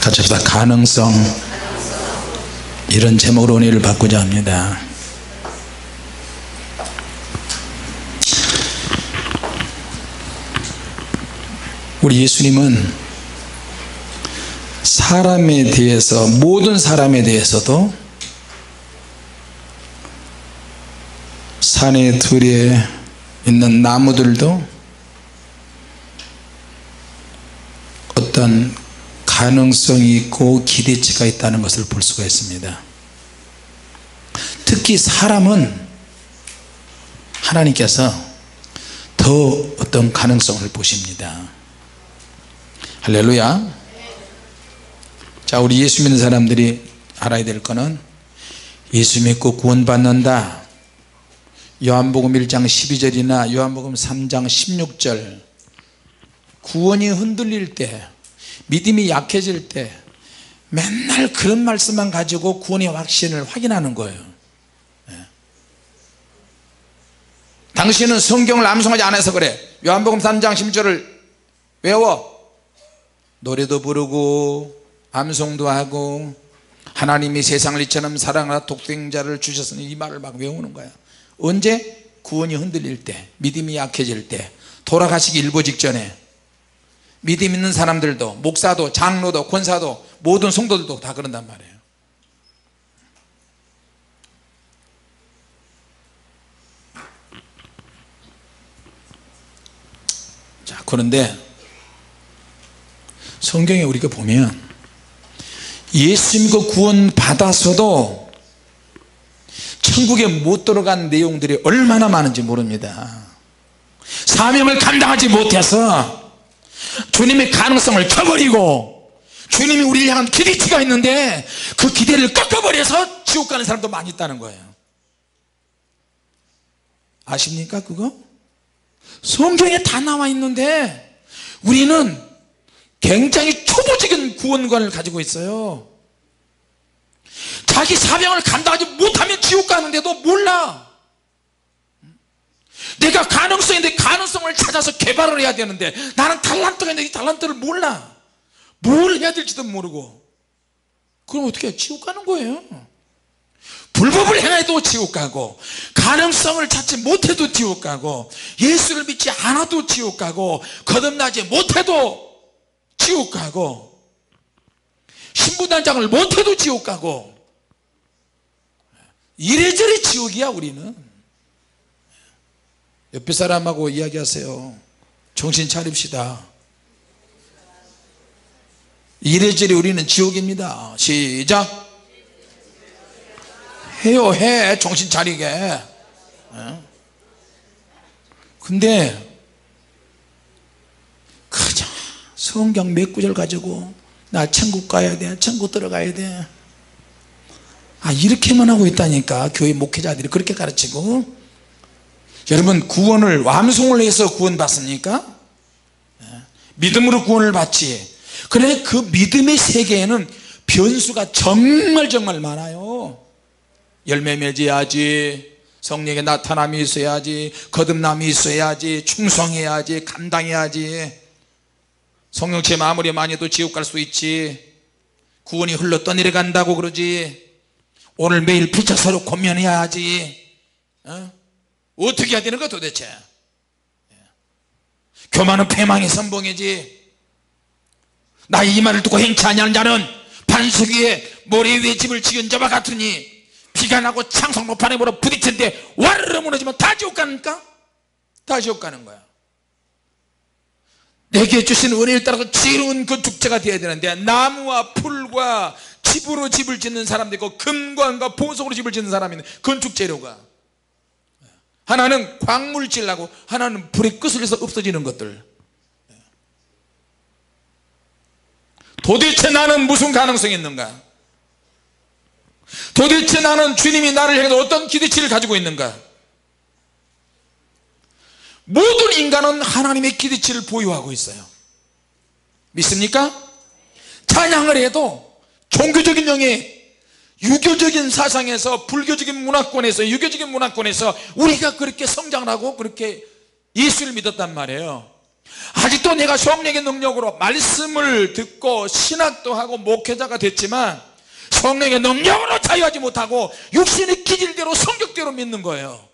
같이 합시다. 가능성. 이런 제목으로 은혜를 받고자 합니다. 우리 예수님은 사람에 대해서, 모든 사람에 대해서도 산에 들에 있는 나무들도 어떤 가능성이 있고 기대치가 있다는 것을 볼 수가 있습니다. 특히 사람은 하나님께서 더 어떤 가능성을 보십니다. 할렐루야. 자, 우리 예수 믿는 사람들이 알아야 될 거는 예수 믿고 구원받는다, 요한복음 1장 12절이나 요한복음 3장 16절, 구원이 흔들릴 때, 믿음이 약해질 때 맨날 그런 말씀만 가지고 구원의 확신을 확인하는 거예요. 당신은 성경을 암송하지 않아서 그래. 요한복음 3장 16절을 외워. 노래도 부르고 암송도 하고 하나님이 세상을 이처럼 사랑하라 독생자를 주셨으니 이 말을 막 외우는 거야. 언제? 구원이 흔들릴 때, 믿음이 약해질 때, 돌아가시기 일보 직전에. 믿음 있는 사람들도, 목사도, 장로도, 권사도, 모든 성도들도 다 그런단 말이에요. 자, 그런데 성경에 우리가 보면 예수 믿고 구원 받아서도 천국에 못 들어간 내용들이 얼마나 많은지 모릅니다. 사명을 감당하지 못해서 주님의 가능성을 켜버리고, 주님이 우리를 향한 기대치가 있는데 그 기대를 꺾어버려서 지옥 가는 사람도 많이 있다는 거예요. 아십니까 그거? 성경에 다 나와 있는데 우리는 굉장히 초보적인 구원관을 가지고 있어요. 자기 사명을 감당하지 못하면 지옥 가는데도 몰라. 내가 가능성이 있는데 가능성을 찾아서 개발을 해야 되는데 나는 달란트가 있는데 이 달란트를 몰라. 뭘 해야 될지도 모르고. 그럼 어떻게 해요? 지옥 가는 거예요. 불법을 행해도 지옥 가고, 가능성을 찾지 못해도 지옥 가고, 예수를 믿지 않아도 지옥 가고, 거듭나지 못해도 지옥 가고, 신부단장을 못해도 지옥 가고, 이래저래 지옥이야 우리는. 옆에 사람하고 이야기하세요. 정신 차립시다. 이래저래 우리는 지옥입니다. 시작. 해요, 해. 정신 차리게. 근데 그냥 성경 몇 구절 가지고 나 천국 가야 돼, 천국 들어가야 돼, 이렇게만 하고 있다니까. 교회 목회자들이 그렇게 가르치고. 여러분, 구원을 완송을 해서 구원 받습니까? 믿음으로 구원을 받지. 그런데 그 믿음의 세계에는 변수가 정말 많아요. 열매 맺어야지, 성령의 나타남이 있어야지, 거듭남이 있어야지, 충성해야지, 감당해야지. 성령체 아무리 많이 해도 지옥 갈 수 있지. 구원이 흘러 떠내려간다고 그러지. 오늘 매일 피차서로 권면해야지. 어떻게 해야 되는 거야 도대체? 교만은 패망의 선봉이지. 나의 이 말을 듣고 행치 아니하는 자는 반석 위에 모래 위에 집을 지은 자와 같으니 비가 나고 창성 높아내 보러 부딪힌데 와르르 무너지면 다 지옥 가니까? 다 지옥 가는 거야. 내게 주신 은혜를 따라서 지혜로운 건축자가 되어야 되는데, 나무와 풀과 집으로 집을 짓는 사람도 있고 금과 은과 보석으로 집을 짓는 사람이 있는 건축 재료가, 하나는 광물질하고 하나는 불의 끝을 내서 없어지는 것들. 도대체 나는 무슨 가능성이 있는가? 도대체 나는 주님이 나를 향해서 어떤 기대치를 가지고 있는가? 모든 인간은 하나님의 기대치를 보유하고 있어요. 믿습니까? 찬양을 해도 종교적인 영에, 유교적인 사상에서, 불교적인 문화권에서, 유교적인 문화권에서 우리가 그렇게 성장을 하고 그렇게 예수를 믿었단 말이에요. 아직도 내가 성령의 능력으로 말씀을 듣고 신학도 하고 목회자가 됐지만 성령의 능력으로 자유하지 못하고 육신의 기질대로 성격대로 믿는 거예요.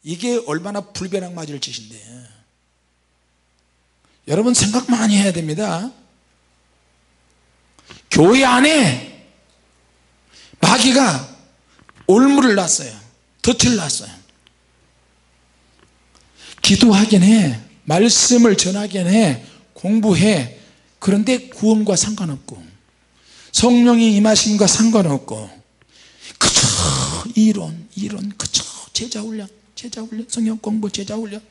이게 얼마나 불변학 맞을 짓인데, 여러분 생각 많이 해야 됩니다. 교회 안에 마귀가 올무를 놨어요. 덫을 놨어요. 기도하긴 해, 말씀을 전하긴 해, 공부해. 그런데 구원과 상관없고 성령이 임하심과 상관없고 그저 이론 그저 제자훈련 성령 공부 제자훈련,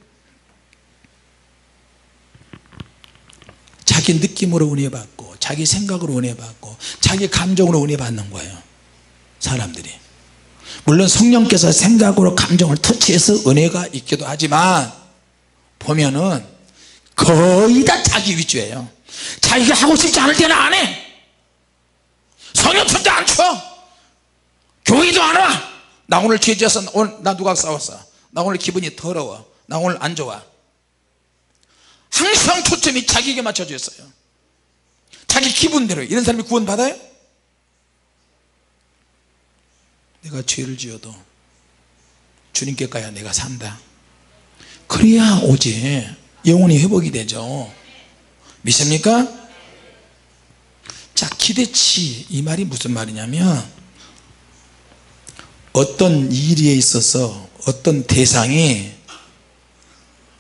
자기 느낌으로 은혜 받고 자기 생각으로 은혜 받고 자기 감정으로 은혜 받는 거예요. 사람들이 물론 성령께서 생각으로 감정을 터치해서 은혜가 있기도 하지만 보면은 거의 다 자기 위주예요. 자기가 하고 싶지 않을 때는 안 해. 성령 천자 안 쳐. 교회도 안 와. 나 오늘 죄지어서 오늘 나 누가 싸웠어, 나 오늘 기분이 더러워, 나 오늘 안 좋아. 항상 초점이 자기에게 맞춰져 있어요. 자기 기분대로. 이런 사람이 구원 받아요? 내가 죄를 지어도 주님께 가야 내가 산다, 그래야 오지 영혼이 회복이 되죠. 믿습니까? 자, 기대치, 이 말이 무슨 말이냐면 어떤 일에 있어서 어떤 대상이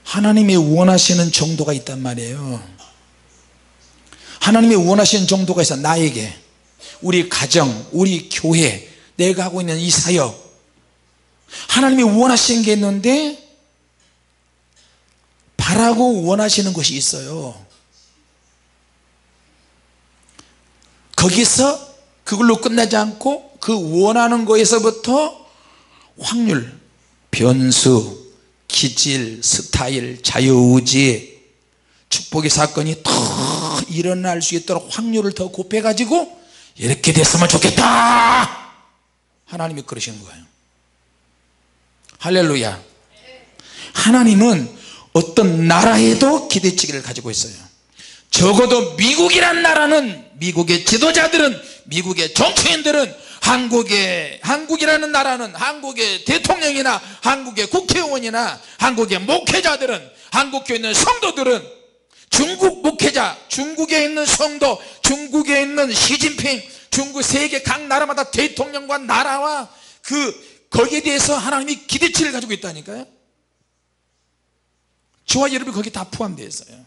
하나님이 원하시는 정도가 있단 말이에요. 하나님이 원하시는 정도가 있어. 나에게, 우리 가정, 우리 교회, 내가 하고 있는 이 사역, 하나님이 원하시는 게 있는데 바라고 원하시는 것이 있어요. 거기서 그걸로 끝나지 않고 그 원하는 거에서부터 확률, 변수, 기질, 스타일, 자유의지, 축복의 사건이 더 일어날 수 있도록 확률을 더 곱해 가지고 이렇게 됐으면 좋겠다, 하나님이 그러시는 거예요. 할렐루야. 하나님은 어떤 나라에도 기대치기를 가지고 있어요. 적어도 미국이란 나라는, 미국의 지도자들은, 미국의 정치인들은, 한국이라는 나라는, 한국의 대통령이나 한국의 국회의원이나 한국의 목회자들은, 한국에 있는 성도들은, 중국 목회자, 중국에 있는 성도, 중국에 있는 시진핑, 중국 세계 각 나라마다 대통령과 나라와 거기에 대해서 하나님이 기대치를 가지고 있다니까요. 저와 여러분이 거기 다 포함되어 있어요.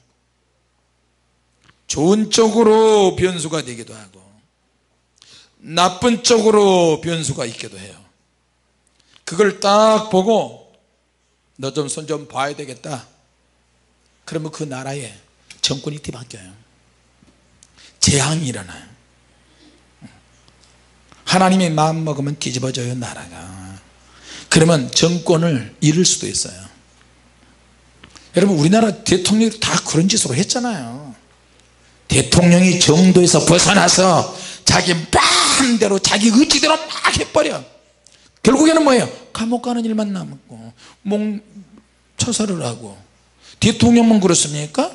좋은 쪽으로 변수가 되기도 하고 나쁜 쪽으로 변수가 있기도 해요. 그걸 딱 보고 너 좀 손 좀 봐야 되겠다, 그러면 그 나라에 정권이 뒤바뀌어요. 재앙이 일어나요. 하나님의 마음 먹으면 뒤집어져요, 나라가. 그러면 정권을 잃을 수도 있어요. 여러분, 우리나라 대통령이 다 그런 짓으로 했잖아요. 대통령이 정도에서 벗어나서 자기 마음대로 자기 의지대로 막 해버려. 결국에는 뭐예요? 감옥 가는 일만 남았고 처사를 하고. 대통령만 그렇습니까?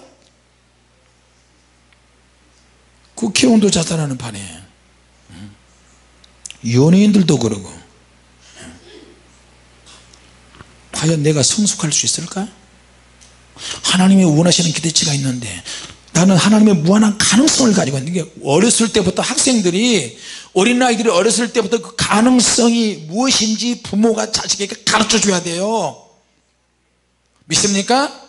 국회의원도 자살하는 판이에요. 연예인들도 그러고. 과연 내가 성숙할 수 있을까? 하나님이 원하시는 기대치가 있는데 나는 하나님의 무한한 가능성을 가지고 있는 게, 어렸을 때부터 학생들이, 어린아이들이 어렸을 때부터 그 가능성이 무엇인지 부모가 자식에게 가르쳐 줘야 돼요. 믿습니까?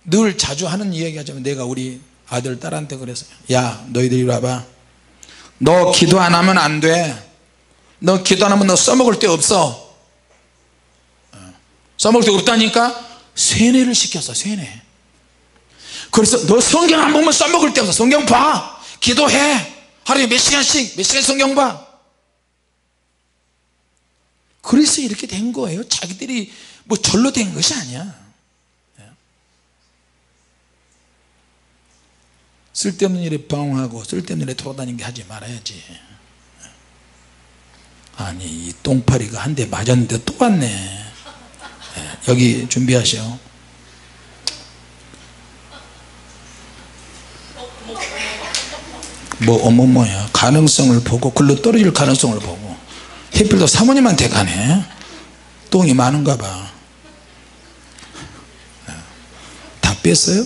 늘 자주 하는 이야기 하자면, 내가 우리 아들 딸한테 그랬어요. 야, 너희들이 와봐. 너 기도 안 하면 안 돼. 너 기도 안 하면 너 써먹을 데 없어. 써먹을 데 없다니까? 세뇌를 시켰어. 세뇌. 그래서 너 성경 안 보면 써먹을 데 없어. 성경 봐, 기도해, 하루에 몇 시간 성경 봐. 그래서 이렇게 된 거예요. 자기들이 뭐 절로 된 것이 아니야. 쓸데없는 일에 방황하고 쓸데없는 일에 돌아다니는 게 하지 말아야지. 아니, 이 똥파리가 한 대 맞았는데 또 왔네. 여기 준비하시오. 뭐야 가능성을 보고 글로 떨어질 가능성을 보고 해필도 사모님한테 가네. 똥이 많은가 봐. 다 뺐어요?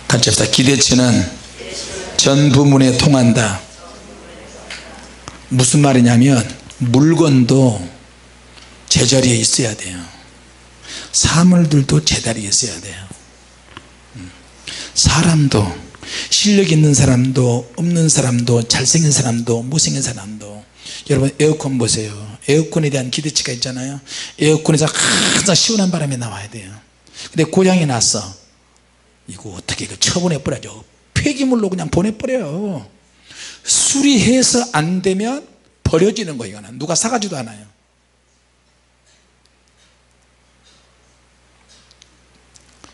같이 합시다. 기대치는 전 부문에 통한다. 무슨 말이냐면 물건도 제자리에 있어야 돼요. 사물들도 제자리에 있어야 돼요. 사람도 실력 있는 사람도 없는 사람도 잘생긴 사람도 못생긴 사람도 여러분 에어컨 보세요. 에어컨에 대한 기대치가 있잖아요. 에어컨에서 항상 시원한 바람이 나와야 돼요. 근데 고장이 났어. 이거 어떻게 처분해버려야죠. 폐기물로 그냥 보내버려요. 수리해서 안 되면 버려지는 거예요. 이거는 누가 사가지도 않아요.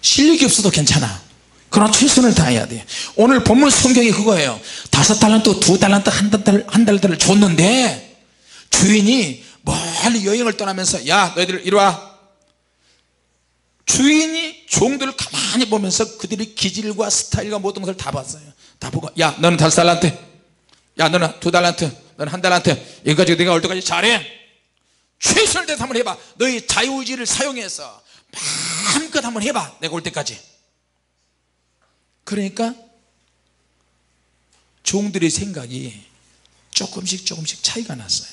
실력이 없어도 괜찮아. 그러나 최선을 다해야 돼. 오늘 본문 성경이 그거예요. 5달란트 2달란트 한 달을 줬는데 주인이 멀리 여행을 떠나면서 야 너희들 이리 와. 주인이 종들을 가만히 보면서 그들의 기질과 스타일과 모든 것을 다 봤어요. 다 보고 야 너는 5달란트, 야 너는 2달란트, 너는 1달란트, 이거 가지고 내가 올 때까지 잘해. 최선을 다해서 한번 해봐. 너희 자유의지를 사용해서 마음껏 한번 해봐. 내가 올 때까지. 그러니까 종들의 생각이 조금씩 차이가 났어요.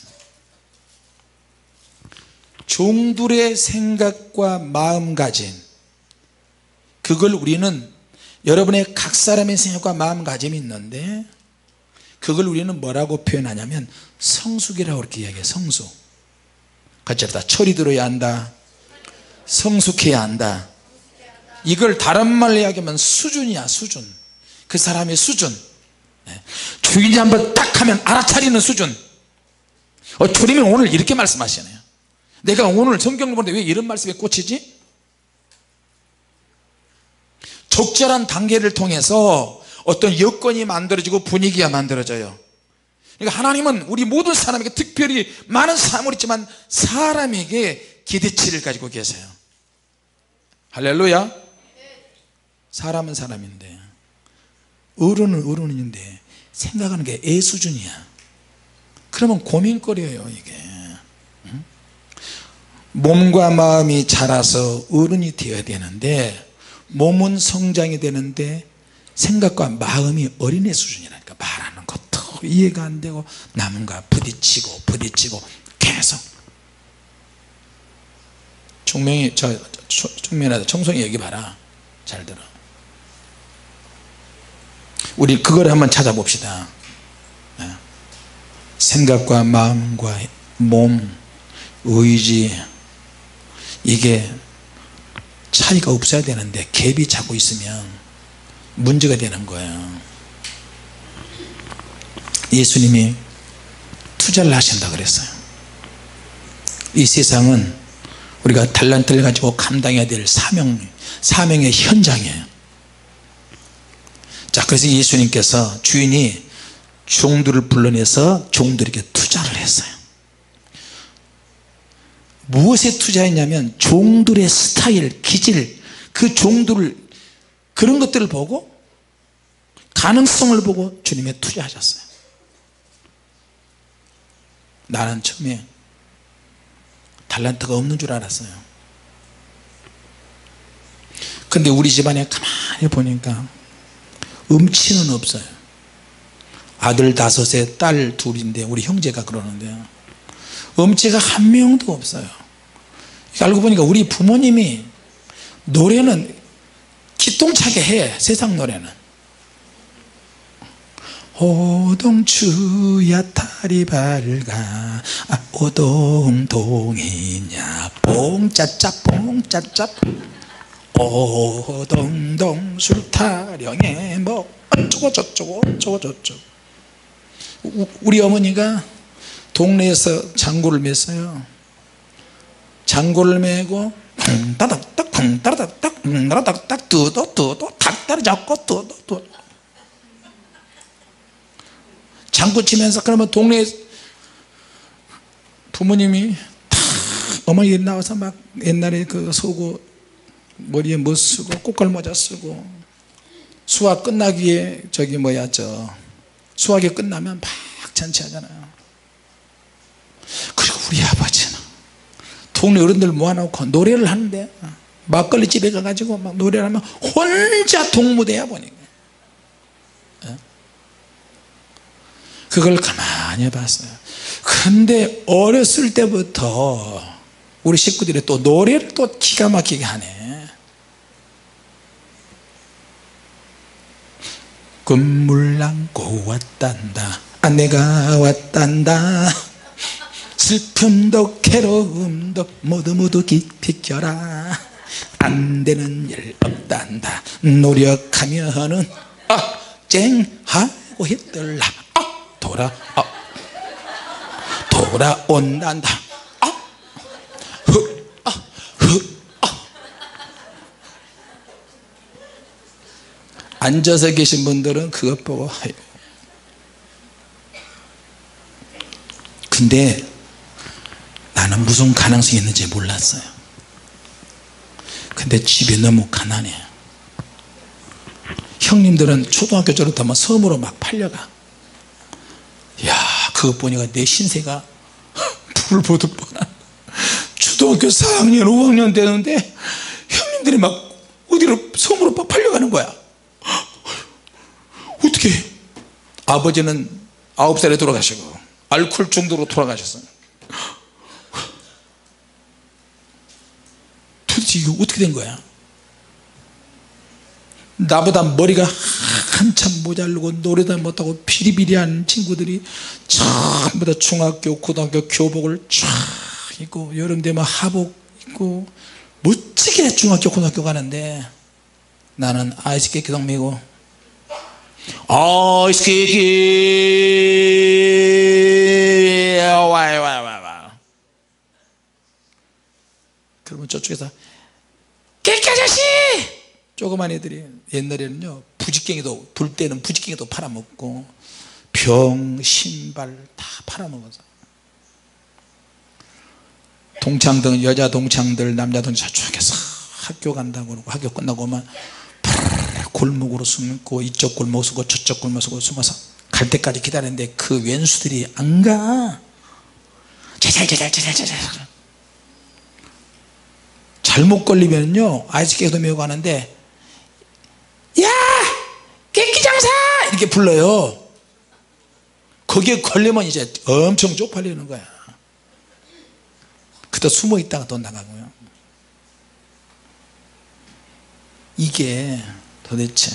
종들의 생각과 마음가짐, 그걸 우리는 여러분의 각 사람의 생각과 마음가짐이 있는데 그걸 우리는 뭐라고 표현하냐면 성숙이라고 그렇게 이야기해요. 성숙. 같이 합시다. 철이 들어야 한다. 성숙해야 한다. 이걸 다른 말로 이야기하면 수준이야. 수준. 그 사람의 수준. 주인이 한번 딱 하면 알아차리는 수준. 주님은 오늘 이렇게 말씀하시네요. 내가 오늘 성경을 보는데 왜 이런 말씀에 꽂히지? 적절한 단계를 통해서 어떤 여건이 만들어지고 분위기가 만들어져요. 그러니까 하나님은 우리 모든 사람에게 특별히 많은 사물이 있지만 사람에게 기대치를 가지고 계세요. 할렐루야. 사람은 사람인데 어른은 어른인데 생각하는 게 애 수준이야. 그러면 고민거리예요 이게. 몸과 마음이 자라서 어른이 되어야 되는데 몸은 성장이 되는데 생각과 마음이 어린애 수준이라니까. 말하는 것도 이해가 안 되고 남과 부딪히고 계속. 총명이 총명하다 청송이 얘기 봐라. 잘 들어. 우리 그걸 한번 찾아봅시다. 생각과 마음과 몸, 의지, 이게 차이가 없어야 되는데 갭이 자꾸 있으면 문제가 되는 거예요. 예수님이 투자를 하신다 그랬어요. 이 세상은 우리가 달란트를 가지고 감당해야 될 사명의 현장이에요. 자, 그래서 예수님께서 주인이 종들을 불러내서 종들에게 투자를 했어요. 무엇에 투자했냐면 종들의 스타일, 기질, 그 종들을, 그런 것들을 보고 가능성을 보고 주님에 투자하셨어요. 나는 처음에 달란트가 없는 줄 알았어요. 근데 우리 집안에 가만히 보니까 음치는 없어요. 아들 5에 딸 2인데 우리 형제가 그러는데요, 음치가 한 명도 없어요. 알고 보니까 우리 부모님이 노래는 기똥차게 해. 세상 노래는 오동추야 달이 밝아 오동동이냐 봉짜짜 봉짜짜 오동동 술타령에 뭐 어쩌고 저쩌고 우리 어머니가 동네에서 장고를 맸어요. 장고를 메고 쿵따닥딱 쿵따닥딱 쿵따닥딱 뚜도 닭다리 잡고 뚜도 장구 치면서 그러면 동네 부모님이 다 어머니들이 나와서 막 옛날에 그 속옷 머리에 뭐 쓰고 꽃갈모자 쓰고 수학 끝나기에 수학이 끝나면 막 잔치하잖아요. 그리고 우리 아버지는 동네 어른들 모아놓고 노래를 하는데 막걸리 집에 가가지고 막 노래를 하면 혼자 동무대야 보니까 그걸 가만히 봤어요. 근데 어렸을 때부터 우리 식구들이 또 노래를 또 기가 막히게 하네. 금물 안고 왔단다, 아내가 왔단다, 슬픔도 괴로움도 모두 비켜라, 안 되는 일 없단다, 노력하면은 쨍하고 했더라, 돌아온단다. 앉아서 계신 분들은 그것 보고 하요. 근데 나는 무슨 가능성이 있는지 몰랐어요. 근데 집이 너무 가난해. 형님들은 초등학교 졸업하면 섬으로 막 팔려가. 야, 그거 보니까 내 신세가 불 보듯 뻔한. 초등학교 4학년 5학년 되는데 형님들이 막 어디로 섬으로 막 팔려가는 거야. 어떻게? 아버지는 9살에 돌아가시고 알코올 중독으로 돌아가셨어요. 도대체 이거 어떻게 된 거야? 나보다 머리가 한참 모자르고 노래도 못하고 비리비리한 친구들이 전부 다 중학교 고등학교 교복을 쫙 입고 여름 되면 하복 입고 멋지게 중학교 고등학교 가는데 나는 아이스케이크 동미고 아이스케이크 와 그러면 저쪽에서 깨끼 아저씨, 조그만 애들이 옛날에는요 부직갱이도 불 때는 부직갱이도 팔아먹고 병 신발 다 팔아먹어서 동창들 여자 동창들 남자 동창 저쪽에서 학교 간다고 그러고 학교 끝나고 오면 골목으로 숨고 이쪽 골목 숨고 저쪽 골목 숨어서 갈 때까지 기다리는데 그 왼수들이 안 가. 잘못 걸리면요 아이스케이크도 메고 가는데 야 깨끼장사 이렇게 불러요. 거기에 걸리면 이제 엄청 쪽팔리는 거야. 그때 숨어 있다가 또 나가고요. 이게 도대체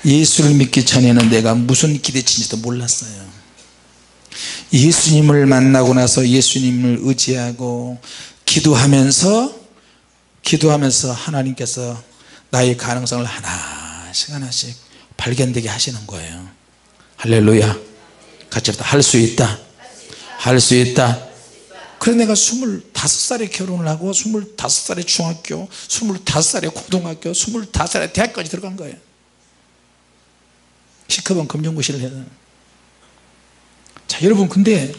예수를 믿기 전에는 내가 무슨 기대치인지도 몰랐어요. 예수님을 만나고 나서 예수님을 의지하고 기도하면서 하나님께서 나의 가능성을 하나씩 발견되게 하시는 거예요. 할렐루야. 같이 합시다. 할 수 있다. 할 수 있다. 그래서 내가 25살에 결혼을 하고 25살에 중학교, 25살에 고등학교, 25살에 대학까지 들어간 거예요. 시커먼 검정고시를 해요. 자, 여러분, 근데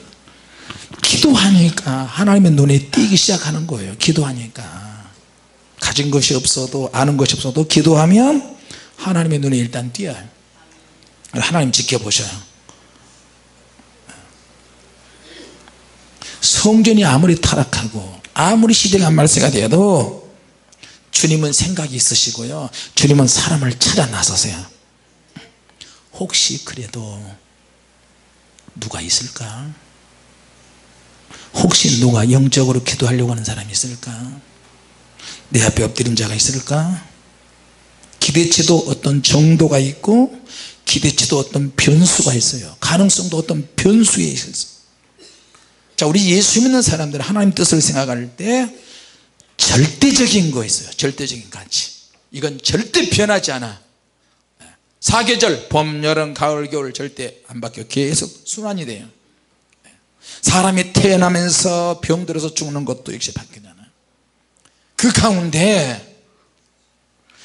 기도하니까 하나님의 눈에 띄기 시작하는 거예요. 기도하니까 가진 것이 없어도 아는 것이 없어도 기도하면 하나님의 눈에 일단 띄어요. 하나님 지켜보셔요. 성전이 아무리 타락하고 아무리 시대가 말세가 되어도 주님은 생각이 있으시고요, 주님은 사람을 찾아 나서세요. 혹시 그래도 누가 있을까? 혹시 누가 영적으로 기도하려고 하는 사람이 있을까? 내 앞에 엎드린 자가 있을까? 기대치도 어떤 정도가 있고 기대치도 어떤 변수가 있어요. 가능성도 어떤 변수에 있어요. 자, 우리 예수 믿는 사람들은 하나님 뜻을 생각할 때 절대적인 거 있어요. 절대적인 가치. 이건 절대 변하지 않아. 사계절 봄 여름 가을 겨울 절대 안 바뀌어. 계속 순환이 돼요. 사람이 태어나면서 병들어서 죽는 것도 역시 바뀌잖아요. 그 가운데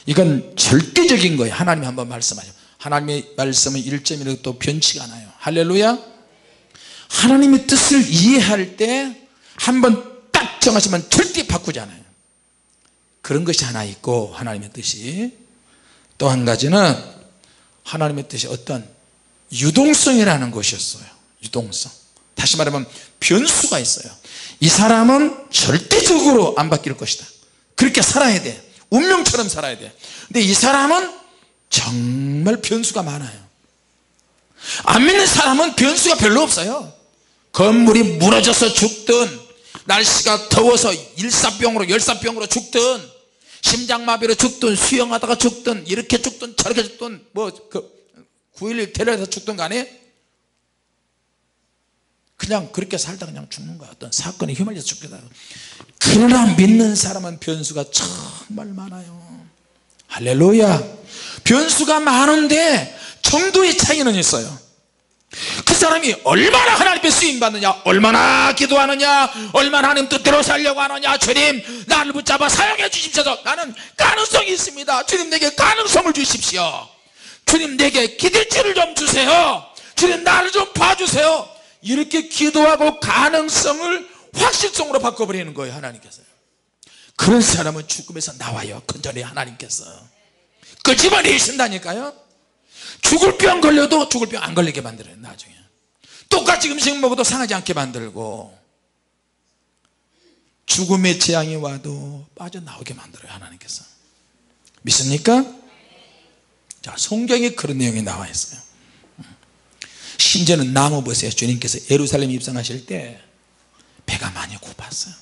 이건 절대적인 거예요. 하나님이 한번 말씀하죠. 하나님의 말씀은 1.1도 변치가 않아요. 할렐루야. 하나님의 뜻을 이해할 때 한번 딱 정하시면 절대 바꾸지 않아요. 그런 것이 하나 있고, 하나님의 뜻이 또 한 가지는 하나님의 뜻이 어떤 유동성이라는 것이었어요. 유동성. 다시 말하면 변수가 있어요. 이 사람은 절대적으로 안 바뀔 것이다. 그렇게 살아야 돼. 운명처럼 살아야 돼. 근데 이 사람은 정말 변수가 많아요. 안 믿는 사람은 변수가 별로 없어요. 건물이 무너져서 죽든, 날씨가 더워서 일사병으로 열사병으로 죽든, 심장마비로 죽든, 수영하다가 죽든, 이렇게 죽든 저렇게 죽든, 9.11 테러에서 죽든 간에 그냥 그렇게 살다 그냥 죽는 거야. 어떤 사건에 휘말려서 죽게 돼요. 그러나 믿는 사람은 변수가 정말 많아요. 할렐루야. 변수가 많은데 정도의 차이는 있어요. 그 사람이 얼마나 하나님께 쓰임받느냐, 얼마나 기도하느냐, 얼마나 하나님 뜻대로 살려고 하느냐. 주님, 나를 붙잡아 사용해 주십시오. 나는 가능성이 있습니다. 주님, 내게 가능성을 주십시오. 주님, 내게 기대치를 좀 주세요. 주님, 나를 좀 봐주세요. 이렇게 기도하고 가능성을 확실성으로 바꿔버리는 거예요, 하나님께서. 그런 사람은 죽음에서 나와요. 건전히 하나님께서 끄집어내신다니까요. 죽을 병 걸려도 죽을 병 안 걸리게 만들어요. 나중에 똑같이 음식 먹어도 상하지 않게 만들고, 죽음의 재앙이 와도 빠져나오게 만들어요, 하나님께서. 믿습니까? 자, 성경에 그런 내용이 나와 있어요. 심지어는 나무 보세요. 주님께서 예루살렘 입성하실 때 배가 많이 고팠어요.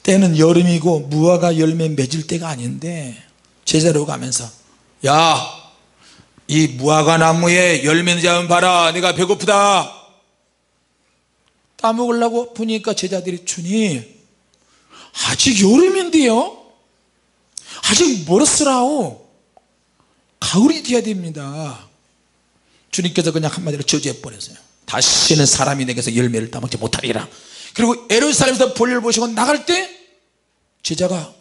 때는 여름이고 무화과 열매 맺을 때가 아닌데 제자로 가면서, 야, 이 무화과 나무에 열매 좀 봐라. 내가 배고프다. 따먹으려고 보니까 제자들이, 주님, 아직 여름인데요, 아직 멀었으라오. 가을이 돼야 됩니다. 주님께서 그냥 한마디로 저주해 버렸어요. 다시는 사람이 내게서 열매를 따먹지 못하리라. 그리고 예루살렘에서 볼일 보시고 나갈 때 제자가,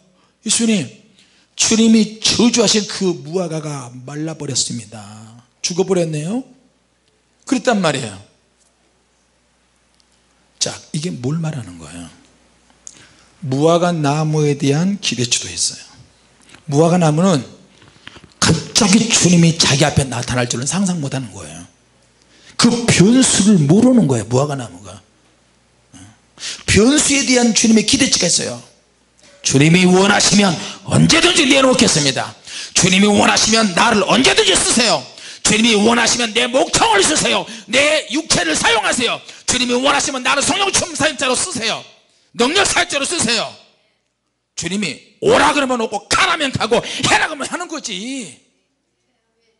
예수님, 주님이 저주하신 그 무화과가 말라버렸습니다. 죽어버렸네요. 그랬단 말이에요. 자, 이게 뭘 말하는 거예요? 무화과 나무에 대한 기대치도 있어요. 무화과 나무는 갑자기 주님이 자기 앞에 나타날 줄은 상상 못하는 거예요. 그 변수를 모르는 거예요, 무화과 나무가. 변수에 대한 주님의 기대치가 있어요. 주님이 원하시면 언제든지 내놓겠습니다. 주님이 원하시면 나를 언제든지 쓰세요. 주님이 원하시면 내 목청을 쓰세요. 내 육체를 사용하세요. 주님이 원하시면 나를 성령 첨사자로 쓰세요. 능력 사역자로 쓰세요. 주님이 오라 그러면 오고, 가라면 가고, 해라 그러면 하는 거지.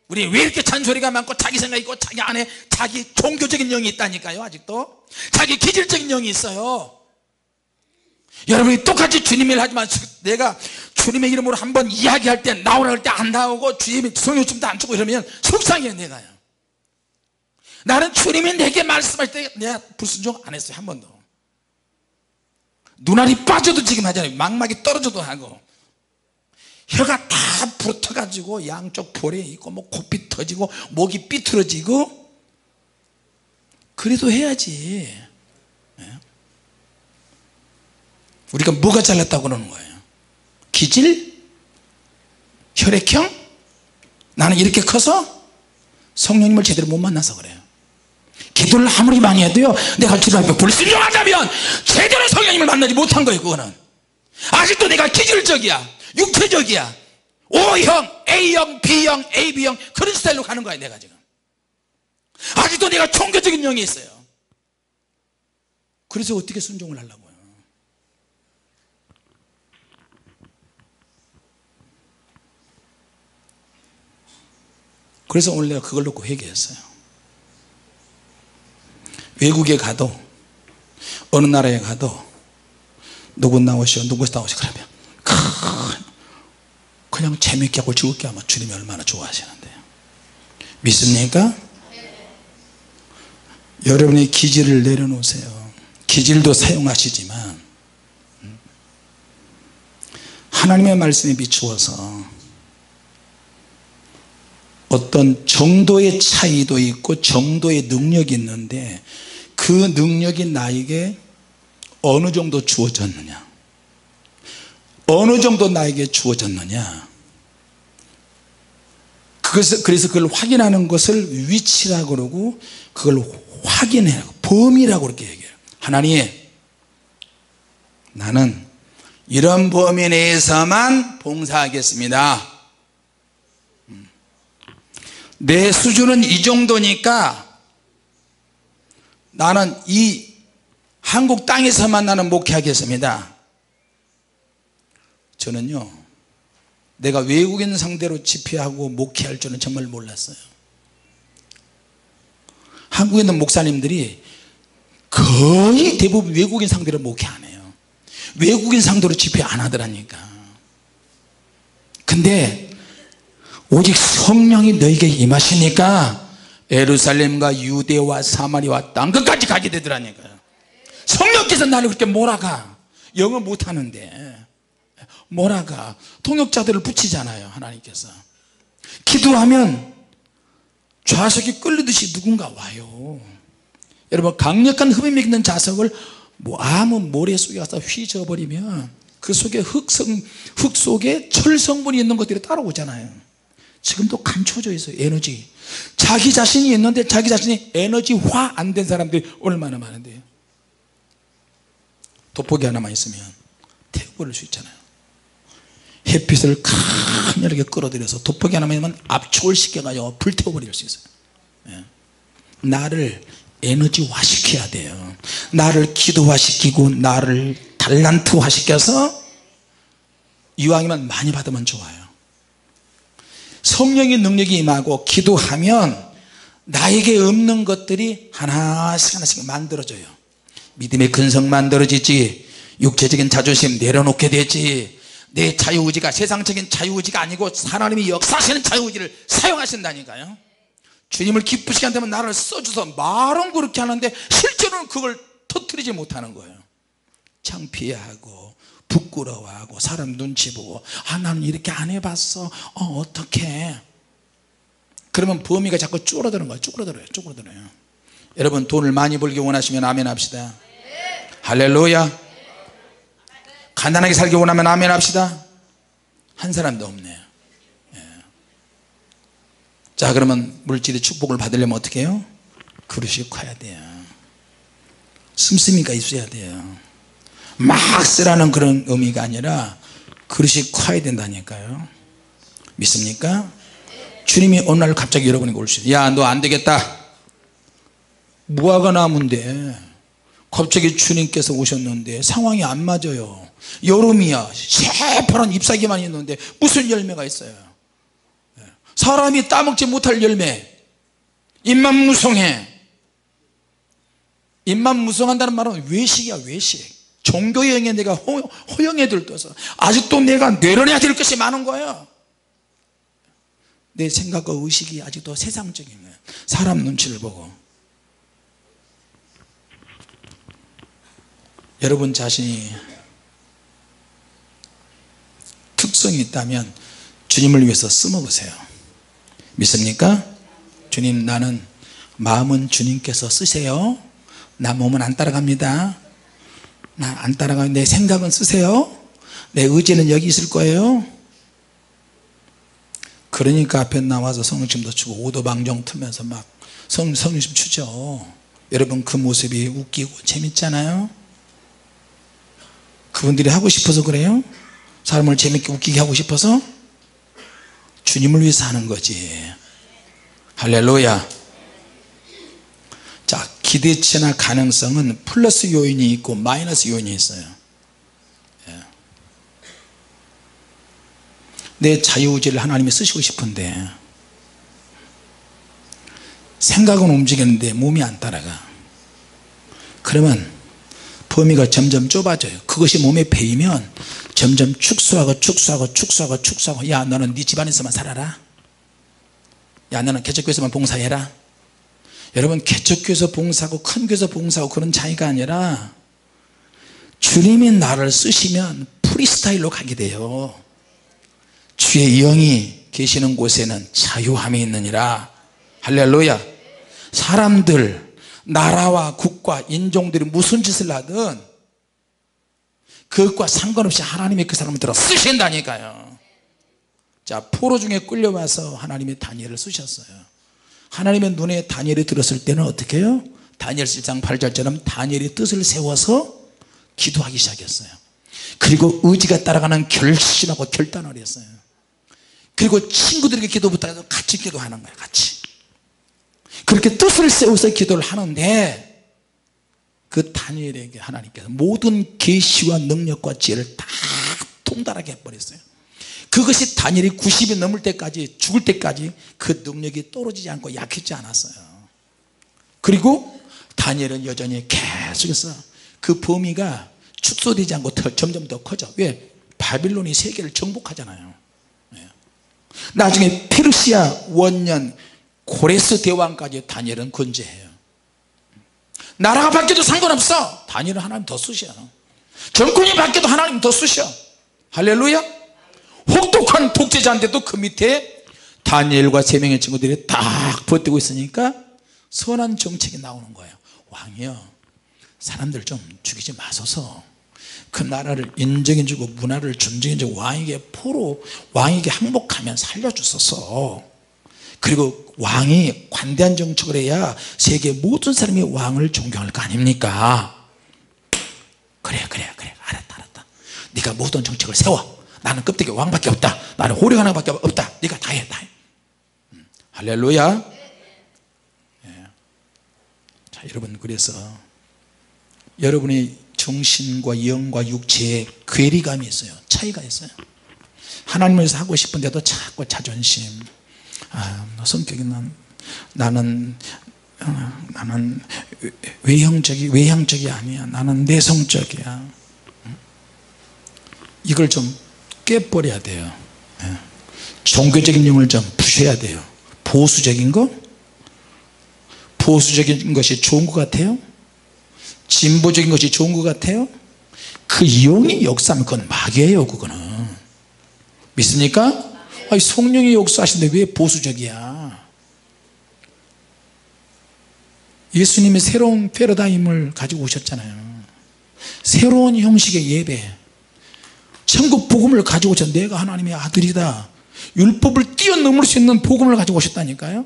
우리 왜 이렇게 잔소리가 많고 자기 생각이 있고 자기 안에 자기 종교적인 영이 있다니까요. 아직도 자기 기질적인 영이 있어요. 여러분이 똑같이 주님 일 하지만, 내가 주님의 이름으로 한번 이야기할 때 나오라 할 때 안 나오고, 주님이 성령춤도 안 추고 이러면 속상해요. 내가요. 나는 주님이 내게 말씀할 때 내가 불순종 안 했어요. 한 번도. 눈알이 빠져도 지금 하잖아요. 망막이 떨어져도 하고, 혀가 다 붙어가지고 양쪽 볼에 있고, 뭐 코피 터지고 목이 삐뚤어지고, 그래도 해야지. 우리가 뭐가 잘났다고 그러는 거예요? 기질? 혈액형? 나는 이렇게 커서 성령님을 제대로 못 만나서 그래요. 기도를 아무리 많이 해도요, 내가 주님 앞에 불순종하자면 제대로 성령님을 만나지 못한 거예요. 그거는 아직도 내가 기질적이야, 육체적이야. O형, A형, B형, AB형 그런 스타일로 가는 거야. 내가 지금 아직도 내가 종교적인 영이 있어요. 그래서 어떻게 순종을 하려고요? 그래서 오늘 내가 그걸 놓고 회개했어요. 외국에 가도, 어느 나라에 가도 누구 나오시오, 누구 나오시오 그러면 그냥 재밌게 하고 즐겁게 하면 주님이 얼마나 좋아하시는데요. 믿습니까? 여러분의 기질을 내려놓으세요. 기질도 사용하시지만 하나님의 말씀에 비추어서 어떤 정도의 차이도 있고 정도의 능력이 있는데 그 능력이 나에게 어느 정도 주어졌느냐, 어느 정도 나에게 주어졌느냐, 그래서 그걸 확인하는 것을 위치라고 그러고 그걸 확인해라고, 범위라고 그렇게 얘기해요. 하나님, 나는 이런 범위 내에서만 봉사하겠습니다. 내 수준은 이 정도니까 나는 이 한국 땅에서만 나는 목회하겠습니다. 저는요, 내가 외국인 상대로 집회하고 목회할 줄은 정말 몰랐어요. 한국에 있는 목사님들이 거의 대부분 외국인 상대로 목회 안 해요. 외국인 상대로 집회 안 하더라니까. 근데 오직 성령이 너에게 임하시니까 예루살렘과 유대와 사마리아와 땅끝까지 가게 되더라니까요. 성령께서 나를 그렇게 몰아가. 영어 못하는데 몰아가. 통역자들을 붙이잖아요, 하나님께서. 기도하면 좌석이 끌리듯이 누군가 와요. 여러분, 강력한 흡입력 있는 자석을 아무 모래 속에 가서 휘저어버리면 그 속에 흙 속에 철 성분이 있는 것들이 따라오잖아요. 지금도 감춰져 있어요. 에너지. 자기 자신이 있는데 자기 자신이 에너지화 안 된 사람들이 얼마나 많은데요. 돋보기 하나만 있으면 태워버릴 수 있잖아요. 햇빛을 강렬하게 끌어들여서 돋보기 하나만 있으면 압축을 시켜가지고 불태워버릴 수 있어요. 나를 에너지화 시켜야 돼요. 나를 기도화시키고 나를 달란트화 시켜서 이왕이면 많이 받으면 좋아요. 성령의 능력이 임하고 기도하면 나에게 없는 것들이 하나씩 하나씩 만들어져요. 믿음의 근성 만들어지지, 육체적인 자존심 내려놓게 되지, 내 자유의지가 세상적인 자유의지가 아니고 하나님이 역사하시는 자유의지를 사용하신다니까요. 주님을 기쁘시게 한다면 나를 써줘서 말은 그렇게 하는데 실제로는 그걸 터뜨리지 못하는 거예요. 창피해하고 부끄러워하고 사람 눈치 보고, 나는 이렇게 안 해봤어, 어떡해. 그러면 범위가 자꾸 줄어드는 거예요. 쭈그러들어요. 여러분, 돈을 많이 벌기 원하시면 아멘 합시다. 할렐루야. 가난하게 살기 원하면 아멘 합시다. 한 사람도 없네요. 자, 그러면 물질의 축복을 받으려면 어떻게 해요? 그릇이 커야 돼요. 씀씀이가 있어야 돼요. 막 쓰라는 그런 의미가 아니라 그릇이 커야 된다니까요. 믿습니까? 주님이 어느 날 갑자기 여러분에게 올 수 있어요. 야, 너 안 되겠다. 무화과 나무인데 갑자기 주님께서 오셨는데 상황이 안 맞아요. 여름이야. 새파란 잎사귀만 있는데 무슨 열매가 있어요? 사람이 따먹지 못할 열매. 입만 무성해. 입만 무성한다는 말은 외식이야, 외식. 종교여행에 내가 허영에 들떠서 아직도 내가 내려내야 될 것이 많은 거예요. 내 생각과 의식이 아직도 세상적인 거예요. 사람 눈치를 보고. 여러분 자신이 특성이 있다면 주님을 위해서 써먹으세요. 믿습니까? 주님, 나는 마음은 주님께서 쓰세요. 나 몸은 안 따라갑니다. 나 안 따라가요. 내 생각은 쓰세요. 내 의지는 여기 있을 거예요. 그러니까 앞에 나와서 성령심도 추고 오도방정 틀면서 막 성령심 추죠. 여러분, 그 모습이 웃기고 재밌잖아요. 그분들이 하고 싶어서 그래요? 사람을 재밌게 웃기게 하고 싶어서? 주님을 위해서 하는 거지. 할렐루야. 자, 기대치나 가능성은 플러스 요인이 있고 마이너스 요인이 있어요. 내 자유의지를 하나님이 쓰시고 싶은데 생각은 움직이는데 몸이 안 따라가. 그러면 범위가 점점 좁아져요. 그것이 몸에 배이면 점점 축소하고 야, 너는 네 집안에서만 살아라. 야, 너는 개척교회에서만 봉사해라. 여러분, 개척교회에서 봉사하고 큰 교회에서 봉사하고 그런 차이가 아니라 주님이 나를 쓰시면 프리스타일로 가게 돼요. 주의 영이 계시는 곳에는 자유함이 있느니라. 할렐루야. 사람들, 나라와 국가, 인종들이 무슨 짓을 하든 그것과 상관없이 하나님이 그 사람을 들어 쓰신다니까요. 자, 포로 중에 끌려와서 하나님이 다니엘을 쓰셨어요. 하나님의 눈에 다니엘이 들었을 때는 어떻게 해요? 다니엘 7장 8절처럼 다니엘이 뜻을 세워서 기도하기 시작했어요. 그리고 의지가 따라가는 결심하고 결단을 했어요. 그리고 친구들에게 기도 부탁해서 같이 기도하는 거예요. 같이 그렇게 뜻을 세워서 기도를 하는데 그 다니엘에게 하나님께서 모든 계시와 능력과 지혜를 다 통달하게 해버렸어요. 그것이 다니엘이 90이 넘을 때까지, 죽을 때까지 그 능력이 떨어지지 않고 약해지지 않았어요. 그리고 다니엘은 여전히 계속해서 그 범위가 축소되지 않고 점점 더 커져. 왜? 바빌론이 세계를 정복하잖아요. 나중에 페르시아 원년 고레스 대왕까지 다니엘은 건재해요. 나라가 바뀌어도 상관없어. 다니엘은 하나님 더 쓰셔. 정권이 바뀌어도 하나님 더 쓰셔. 할렐루야. 혹독한 독재자인데도 그 밑에 다니엘과 3명의 친구들이 딱 버티고 있으니까 선한 정책이 나오는 거예요. 왕이요, 사람들 좀 죽이지 마소서. 그 나라를 인정해주고 문화를 존중해주고 왕에게 항복하면 살려주소서. 그리고 왕이 관대한 정책을 해야 세계 모든 사람이 왕을 존경할 거 아닙니까? 그래 알았다. 네가 모든 정책을 세워. 나는 껍데기 왕밖에 없다. 나는 호령 하나밖에 없다. 네가 다 해. 할렐루야. 자, 여러분, 그래서 여러분의 정신과 영과 육체에 괴리감이 있어요. 차이가 있어요. 하나님을 위해서 하고 싶은데도 자꾸 자존심, 성격이 나는 외향적이 아니야. 나는 내성적이야. 이걸 좀 깨버려야 돼요. 종교적인 영을 좀 부셔야 돼요. 보수적인 것이 좋은 것 같아요? 진보적인 것이 좋은 것 같아요? 그 영이 역사하면 그건 마귀예요. 그거는 믿습니까? 아니, 성령이 역사하시는데 왜 보수적이야? 예수님이 새로운 패러다임을 가지고 오셨잖아요. 새로운 형식의 예배, 천국 복음을 가지고 오셨. 내가 하나님의 아들이다. 율법을 뛰어넘을 수 있는 복음을 가지고 오셨다니까요.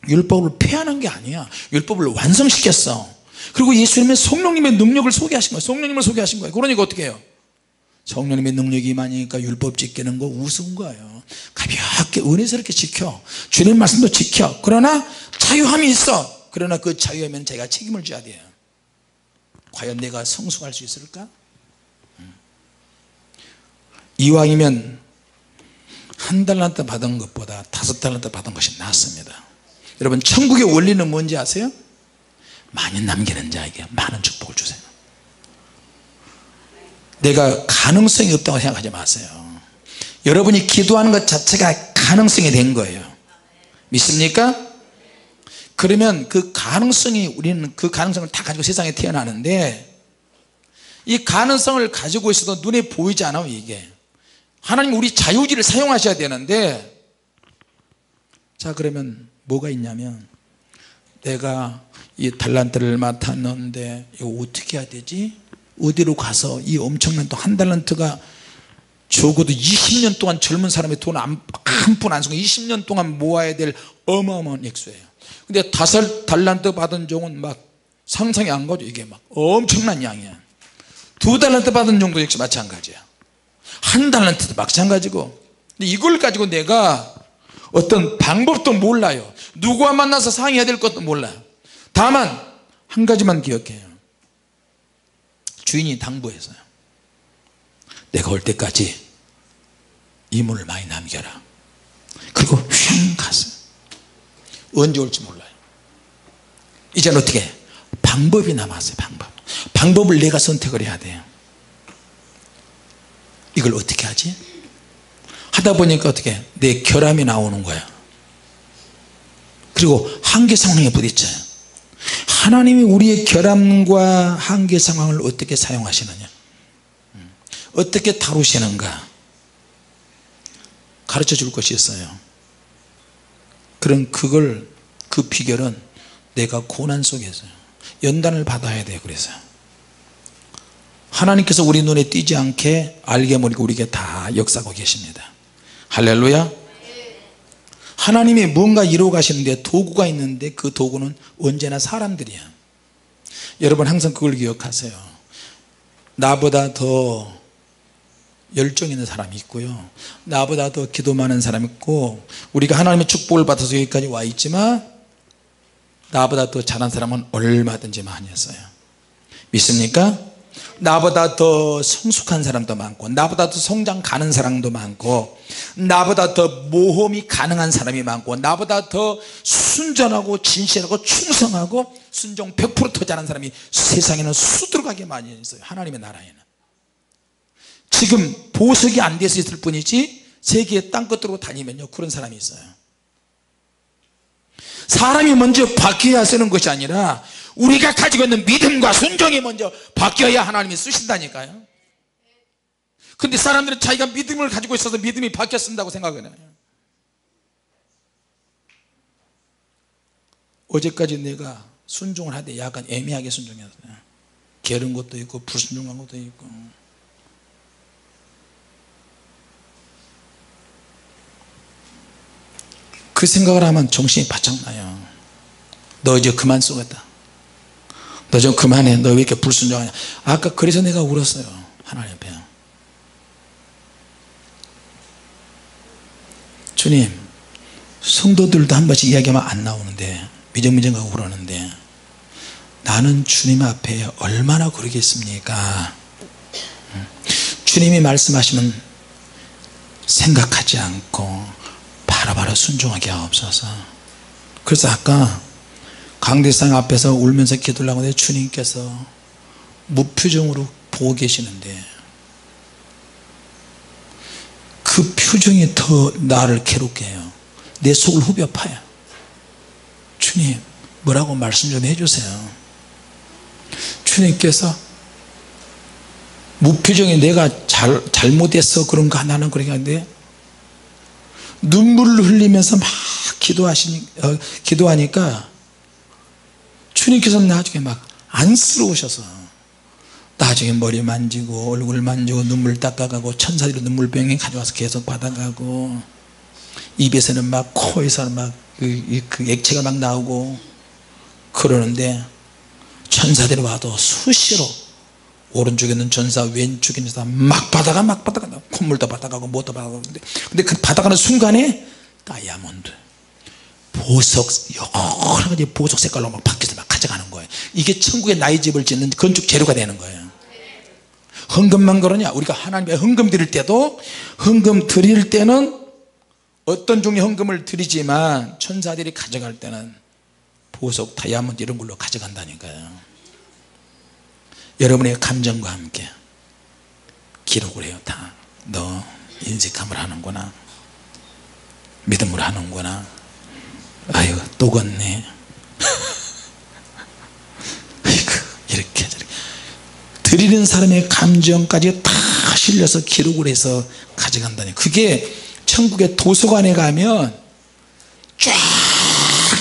율법을 폐하는 게 아니야. 율법을 완성시켰어. 그리고 예수님의 성령님의 능력을 소개하신 거예요. 성령님을 소개하신 거예요. 그러니까 어떻게 해요? 성령님의 능력이 임하니까 율법 지키는 거 우스운 거예요. 가볍게 은혜스럽게 지켜. 주님 말씀도 지켜. 그러나 자유함이 있어. 그러나 그 자유하면 제가 책임을 져야 돼요. 과연 내가 성숙할 수 있을까? 이왕이면 1달란트 받은 것보다 5달란트 받은 것이 낫습니다. 여러분, 천국의 원리는 뭔지 아세요? 많이 남기는 자에게 많은 축복을 주세요. 내가 가능성이 없다고 생각하지 마세요. 여러분이 기도하는 것 자체가 가능성이 된 거예요. 믿습니까? 그러면 우리는 그 가능성을 다 가지고 세상에 태어나는데, 이 가능성을 가지고 있어도 눈에 보이지 않아요. 이게 하나님 우리 자유의지를 사용하셔야 되는데, 자, 그러면 뭐가 있냐면, 내가 이 달란트를 맡았는데 이거 어떻게 해야 되지? 어디로 가서 이 엄청난 또 1달란트가 적어도 20년 동안 젊은 사람의 돈 한 푼 안 쓰고 20년 동안 모아야 될 어마어마한 액수예요. 근데 5달란트 받은 종은 막 상상이 안 가죠. 이게 막 엄청난 양이야. 2달란트 받은 종도 역시 마찬가지야. 1달란트도 마찬가지고. 근데 이걸 가지고 내가 어떤 방법도 몰라요. 누구와 만나서 상의해야 될 것도 몰라요. 다만 한 가지만 기억해요. 주인이 당부했어요. 내가 올 때까지 이물을 많이 남겨라. 그리고 휙 갔어요. 언제 올지 몰라요. 이제는 어떻게 해? 방법이 남았어요. 방법을 내가 선택을 해야 돼요. 이걸 어떻게 하지? 하다 보니까 어떻게 해? 내 결함이 나오는 거야. 그리고 한계 상황에 부딪혀요. 하나님이 우리의 결함과 한계 상황을 어떻게 사용하시느냐, 어떻게 다루시는가, 가르쳐 줄 것이 있어요. 그 비결은 내가 고난 속에서요 연단을 받아야 돼요. 그래서 하나님께서 우리 눈에 띄지 않게 알게 모르게 우리에게 다 역사하고 계십니다. 할렐루야. 하나님이 뭔가 이루어 가시는데 도구가 있는데 그 도구는 언제나 사람들이야. 여러분 항상 그걸 기억하세요. 나보다 더 열정 있는 사람이 있고요, 나보다 더 기도 많은 사람이 있고, 우리가 하나님의 축복을 받아서 여기까지 와 있지만 나보다 더 잘한 사람은 얼마든지 많이 했어요. 믿습니까? 나보다 더 성숙한 사람도 많고, 나보다 더 성장 가는 사람도 많고, 나보다 더 모험이 가능한 사람이 많고, 나보다 더 순전하고 진실하고 충성하고 순종 100% 잘하는 사람이 세상에는 수두룩하게 많이 있어요. 하나님의 나라에는 지금 보석이 안 돼서 있을 뿐이지 세계의 땅끝으로 다니면요 그런 사람이 있어요. 사람이 먼저 바뀌어야 쓰는 것이 아니라 우리가 가지고 있는 믿음과 순종이 먼저 바뀌어야 하나님이 쓰신다니까요. 근데 사람들은 자기가 믿음을 가지고 있어서 믿음이 바뀌었습니다고 생각을 해요. 어제까지 내가 순종을 하되 약간 애매하게 순종했어요. 게으른 것도 있고 불순종한 것도 있고. 그 생각을 하면 정신이 바짝 나요. 너 이제 그만 쏘겠다, 너 좀 그만해, 너 왜 이렇게 불순종하냐. 아까 그래서 내가 울었어요. 하나님 앞에, 주님, 성도들도 한 번씩 이야기하면 안 나오는데 미정미정하고 그러는데 나는 주님 앞에 얼마나 그러겠습니까? 주님이 말씀하시면 생각하지 않고 바로바로 순종하게 하옵소서. 그래서 아까 강대상 앞에서 울면서 기도를 하는데 주님께서 무표정으로 보고 계시는데 그 표정이 더 나를 괴롭게 해요. 내 속을 후벼 파요. 주님 뭐라고 말씀 좀 해주세요. 주님께서 무표정이 내가 잘못했어 그런가, 나는 그렇게 하는데 눈물을 흘리면서 막 기도하니까 주님께서 나중에 막 안쓰러우셔서 나중에 머리 만지고 얼굴 만지고 눈물 닦아가고 천사들이 눈물병에 가져와서 계속 받아가고 입에서는 막 코에서는 막 그 액체가 막 나오고 그러는데 천사들이 와도 수시로 오른쪽에 있는 전사 왼쪽에 있는 전사 막 받아가 콧물도 받아가고 뭐도 받아가고. 근데 그 받아가는 순간에 다이아몬드 보석 여러 가지 보석 색깔로 막 바뀌어서 막 가져가는 거예요. 이게 천국의 나의 집을 짓는 건축 재료가 되는 거예요. 헌금만 그러냐? 우리가 하나님의 헌금 드릴 때도 헌금 드릴 때는 어떤 종의 헌금을 드리지만 천사들이 가져갈 때는 보석 다이아몬드 이런 걸로 가져간다니까요. 여러분의 감정과 함께 기록을 해요. 다 너 인식함을 하는구나, 믿음으로 하는구나, 아유 또 걷네 아이고 이렇게 저렇게 드리는 사람의 감정까지 다 실려서 기록을 해서 가져간다니. 그게 천국의 도서관에 가면 쫙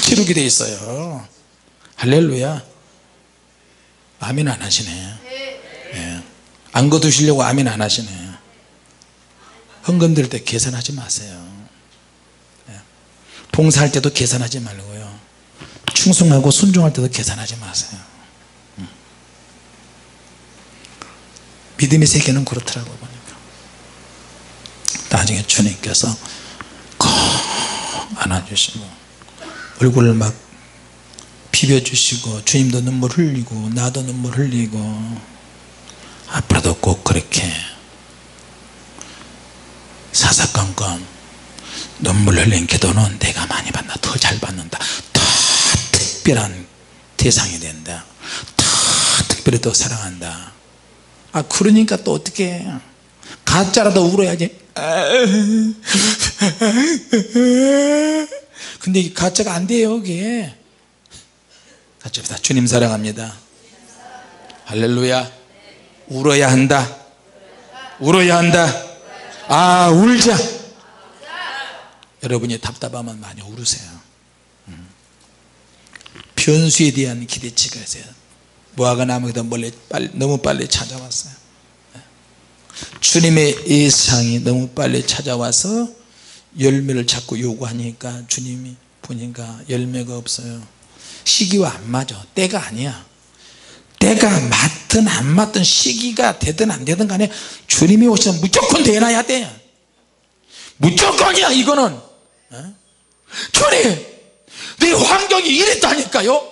기록이 되어 있어요. 할렐루야. 아멘 안 하시네. 예. 안 거두시려고 아멘 안 하시네. 헌금 드릴 때 계산하지 마세요. 예. 봉사할 때도 계산하지 말고요, 충성하고 순종할 때도 계산하지 마세요. 믿음의 세계는 그렇더라고 보니까. 나중에 주님께서 꼭 안아주시고 얼굴을 막 비벼주시고 주님도 눈물 흘리고 나도 눈물 흘리고 앞으로도 꼭 그렇게 사사건건 눈물 흘린 기도는 내가 많이 받나, 더 잘 받는다, 더 특별한 대상이 된다, 더 특별히 더 사랑한다. 아 그러니까 또 어떻게 해. 가짜라도 울어야지. 근데 이 가짜가 안 돼요. 그게 가짜입니다. 주님 사랑합니다. 할렐루야. 울어야 한다. 울어야 한다. 아 울자. 여러분이 답답하면 많이 울으세요. 변수에 대한 기대치가 있어요. 무화과 나무보다 너무 빨리 찾아왔어요. 주님의 예상이 너무 빨리 찾아와서 열매를 자꾸 요구하니까 주님이 보니까 열매가 없어요. 시기와 안 맞아. 때가 아니야. 때가 맞든 안 맞든 시기가 되든 안 되든 간에 주님이 오시면 무조건 되나야 돼. 무조건이야 이거는. 주님 내 환경이 이랬다니까요.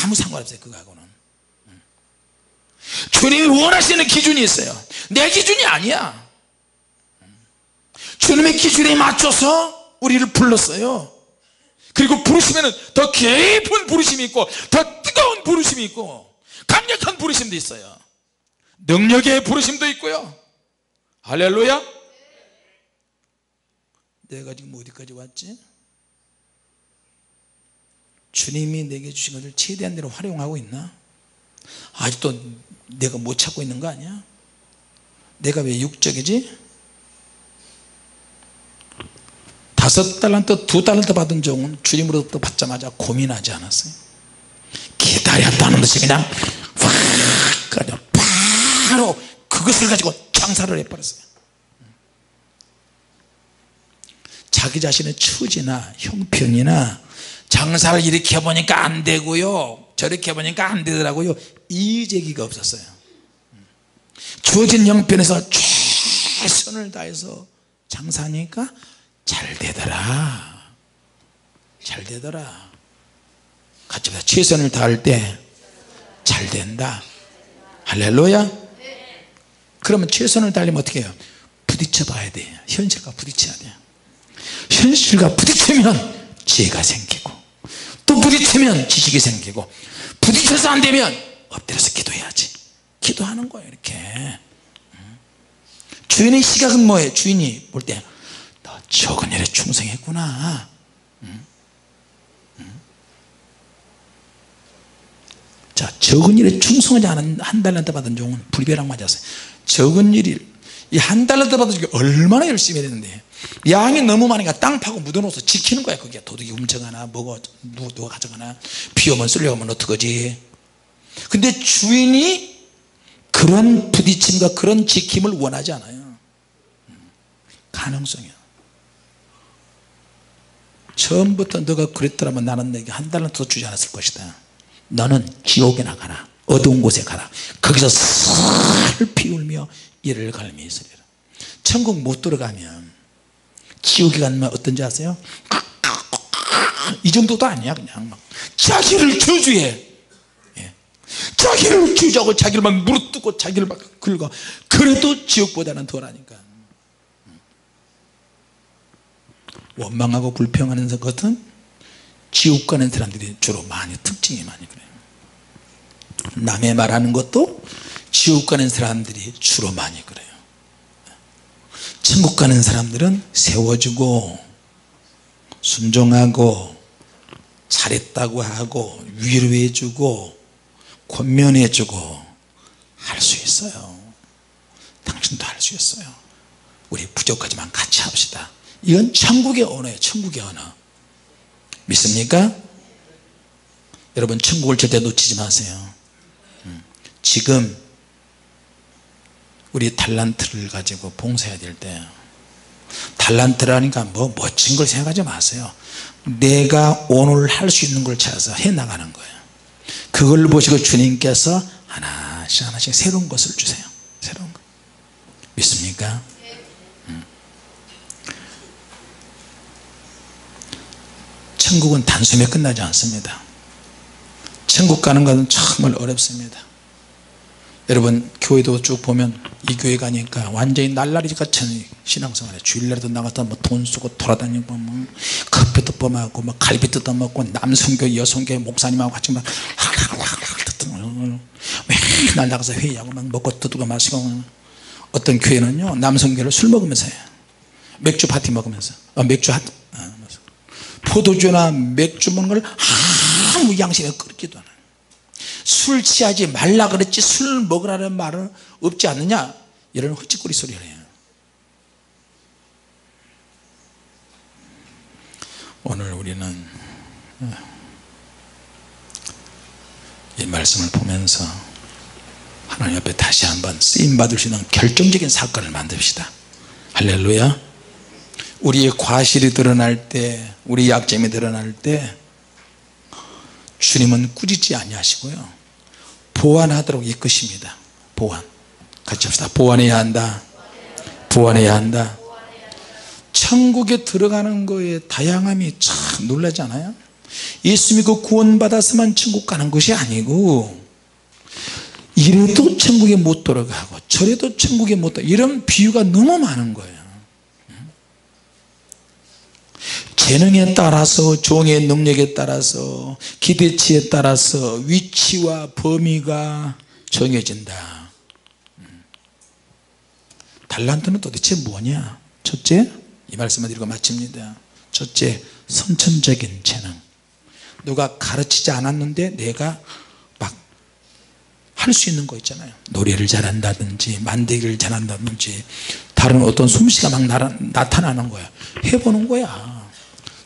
아무 상관없어요 그거하고는. 주님이 원하시는 기준이 있어요. 내 기준이 아니야. 주님의 기준에 맞춰서 우리를 불렀어요. 그리고 부르시면 더 깊은 부르심이 있고 더 뜨거운 부르심이 있고 강력한 부르심도 있어요. 능력의 부르심도 있고요. 할렐루야. 내가 지금 어디까지 왔지? 주님이 내게 주신 것을 최대한 대로 활용하고 있나? 아직도 내가 못 찾고 있는 거 아니야? 내가 왜 육적이지? 5달란트 2달란트 받은 종은 주님으로부터 받자마자 고민하지 않았어요. 기다렸다는 듯이 그냥 바로 그것을 가지고 장사를 해버렸어요. 자기 자신의 처지나 형편이나 장사를 이렇게 해보니까 안 되고요 저렇게 해보니까 안 되더라고요 이의제기가 없었어요. 주어진 형편에서 최선을 다해서 장사하니까 잘 되더라. 잘 되더라. 같이 보자. 최선을 다할 때 잘 된다. 할렐루야. 그러면 최선을 다하려면 어떻게 해요? 부딪혀 봐야 돼요. 현실과 부딪혀야 돼요. 현실과 부딪히면 지혜가 생기고 또 부딪히면 지식이 생기고 부딪혀서 안 되면 엎드려서 기도해야지. 기도하는 거예요 이렇게. 주인의 시각은 뭐예요? 주인이 볼 때 너 적은 일에 충성했구나. 자, 적은 일에 충성하지 않은 1달란트 받은 종은 불벼락 맞았어요. 적은 일이 이 1달란트 받은 종이 얼마나 열심히 했는데 양이 너무 많으니까 땅 파고 묻어놓아서 지키는 거야. 그게 도둑이 훔쳐가나 뭐가 누가 가져가나 비 오면 쓸려가면 어떡하지. 근데 주인이 그런 부딪힘과 그런 지킴을 원하지 않아요. 가능성이야. 처음부터 너가 그랬더라면 나는 내게 1달란트 더 주지 않았을 것이다. 너는 지옥에 나가라. 어두운 곳에 가라. 거기서 슬피 울며 이를 갈미 있으리라. 천국 못 들어가면 지옥에 가면 어떤지 아세요? 이 정도도 아니야. 그냥 막 자기를 저주해. 자기를 주자고 자기를 막 무릎뜨고 자기를 막 긁어. 그래도 지옥보다는 덜하니까. 원망하고 불평하는 것은 지옥 가는 사람들이 주로 많이 특징이 많이 그래요. 남의 말하는 것도 지옥 가는 사람들이 주로 많이 그래요. 천국 가는 사람들은 세워주고 순종하고 잘했다고 하고 위로해주고 권면해주고 할 수 있어요. 당신도 할 수 있어요. 우리 부족하지만 같이 합시다. 이건 천국의 언어예요. 천국의 언어. 믿습니까? 여러분 천국을 절대 놓치지 마세요. 지금 우리 달란트를 가지고 봉사해야 될 때 달란트라니까 뭐 멋진 걸 생각하지 마세요. 내가 오늘 할 수 있는 걸 찾아서 해나가는 거예요. 그걸 보시고 주님께서 하나씩 하나씩 새로운 것을 주세요. 새로운 것. 믿습니까? 천국은 단숨에 끝나지 않습니다. 천국 가는 것은 정말 어렵습니다. 여러분 교회도 쭉 보면 이 교회 가니까 완전히 날라리 같은 신앙생활에 주일날에도 나가서 뭐 돈 쓰고 돌아다니고 뭐 커피도 뻔하고 뭐 갈비 뜯어먹고 남성교회 여성교회 목사님하고 같이 막 맨날 나가서 회의하고 막 먹고 뜯고 마시고. 어떤 교회는요 남성교회를 술 먹으면서 해요. 맥주 파티 먹으면서 포도주나 맥주 먹는 걸 아무 양심에 끓기도 않아요. 술 취하지 말라 그랬지 술 먹으라는 말은 없지 않느냐 이런 헛짓거리 소리를 해요. 말씀을 보면서 하나님 앞에 다시 한번 쓰임받을 수 있는 결정적인 사건을 만듭시다. 할렐루야. 우리의 과실이 드러날 때, 우리 약점이 드러날 때 주님은 꾸짖지 아니하시고요 보완하도록 이끄십니다. 보완. 같이 합시다. 보완해야 한다. 보완해야 한다. 천국에 들어가는 거에 다양함이 참 놀라지 않아요? 예수 믿고 구원받았으면 천국 가는 것이 아니고 이래도 천국에 못 들어가고 저래도 천국에 못 들어가고 이런 비유가 너무 많은 거예요. 재능에 따라서, 종의 능력에 따라서, 기대치에 따라서 위치와 범위가 정해진다. 달란트는 도대체 뭐냐? 첫째, 이 말씀을 읽고 마칩니다. 첫째, 선천적인 재능. 누가 가르치지 않았는데 내가 막 할 수 있는 거 있잖아요. 노래를 잘한다든지 만들기를 잘한다든지 다른 어떤 솜씨가 막 나타나는 거야. 해보는 거야.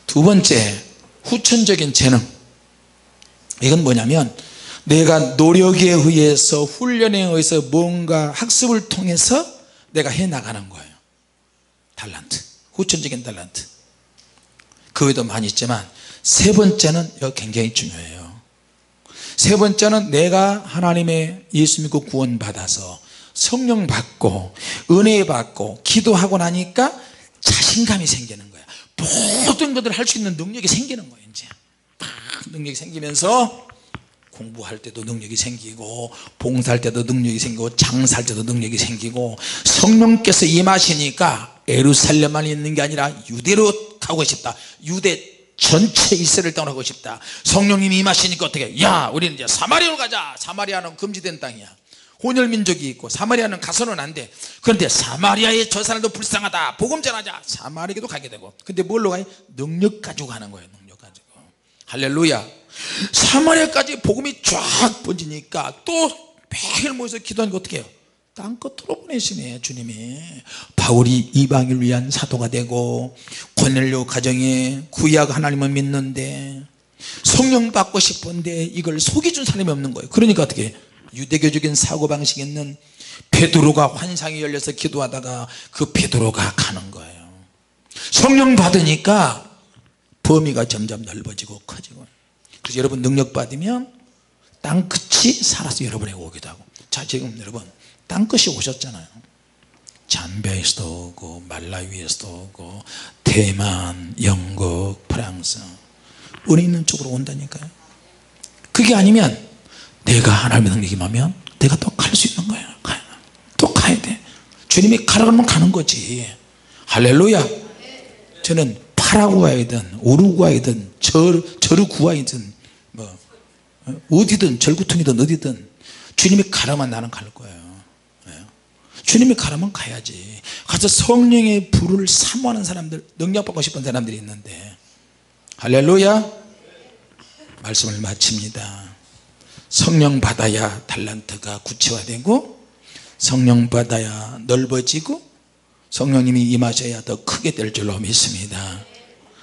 두 번째, 후천적인 재능. 이건 뭐냐면 내가 노력에 의해서, 훈련에 의해서, 뭔가 학습을 통해서 내가 해나가는 거예요. 달란트, 후천적인 달란트. 그 외에도 많이 있지만 세 번째는 여기 굉장히 중요해요. 세 번째는 내가 하나님의 예수 믿고 구원 받아서 성령 받고 은혜 받고 기도하고 나니까 자신감이 생기는 거야. 모든 것들을 할 수 있는 능력이 생기는 거예요. 이제 능력이 생기면서 공부할 때도 능력이 생기고, 봉사할 때도 능력이 생기고, 장사할 때도 능력이 생기고, 성령께서 임하시니까 예루살렘만 있는 게 아니라 유대로 가고 싶다. 유대 전체 이스라엘 땅으로 가고 싶다. 성령님이 임하시니까 어떻게, 야 우리는 이제 사마리아로 가자. 사마리아는 금지된 땅이야. 혼혈민족이 있고 사마리아는 가서는 안 돼. 그런데 사마리아의 저 사람도 불쌍하다. 복음 전하자. 사마리아도 가게 되고. 근데 뭘로 가요? 능력 가지고 가는 거예요. 능력 가지고. 할렐루야. 사마리아까지 복음이 쫙 번지니까 또 매일 모여서 기도하니까 어떻게 해요? 땅끝으로 보내시네 주님이. 바울이 이방인을 위한 사도가 되고, 고넬료 가정에 구약 하나님을 믿는데 성령 받고 싶은데 이걸 속여준 사람이 없는 거예요. 그러니까 어떻게 해요? 유대교적인 사고방식이 있는 베드로가 환상이 열려서 기도하다가 그 베드로가 가는 거예요. 성령 받으니까 범위가 점점 넓어지고 커지고. 그래서 여러분 능력 받으면 땅끝이 살아서 여러분에게 오기도 하고. 자, 지금 여러분 땅끝이 오셨잖아요. 잠비아에서도 오고, 말라위에서도 오고, 대만, 영국, 프랑스, 은혜 있는 쪽으로 온다니까요. 그게 아니면 내가 하나님의 능력이 임하면 내가 또 갈 수 있는 거예요. 또 가야 돼. 주님이 가라 그러면 가는 거지. 할렐루야. 저는 파라과이든 우루과이든 저르구아이든 뭐 어디든 절구통이든 어디든 주님이 가라면 나는 갈 거예요. 주님이 가라면 가야지. 가서 성령의 불을 사모하는 사람들, 능력받고 싶은 사람들이 있는데. 할렐루야. 말씀을 마칩니다. 성령 받아야 달란트가 구체화되고, 성령 받아야 넓어지고, 성령님이 임하셔야 더 크게 될 줄로 믿습니다.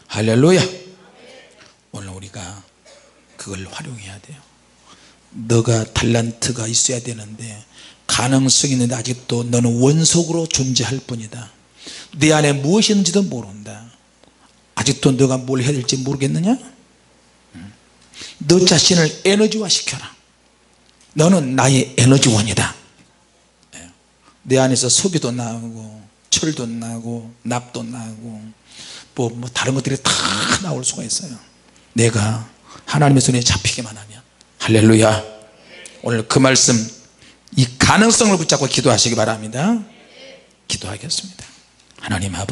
할렐루야. 오늘 우리가 그걸 활용해야 돼요. 너가 달란트가 있어야 되는데 가능성이 있는데 아직도 너는 원석으로 존재할 뿐이다. 내 안에 무엇이 있는지도 모른다. 아직도 너가 뭘 해야 될지 모르겠느냐? 너 자신을 에너지화 시켜라. 너는 나의 에너지원이다. 내 안에서 석유도 나오고 철도 나고 납도 나고 뭐 다른 것들이 다 나올 수가 있어요. 내가 하나님의 손에 잡히기만 하면. 할렐루야. 오늘 그 말씀, 이 가능성을 붙잡고 기도하시기 바랍니다. 기도하겠습니다. 하나님 아버지,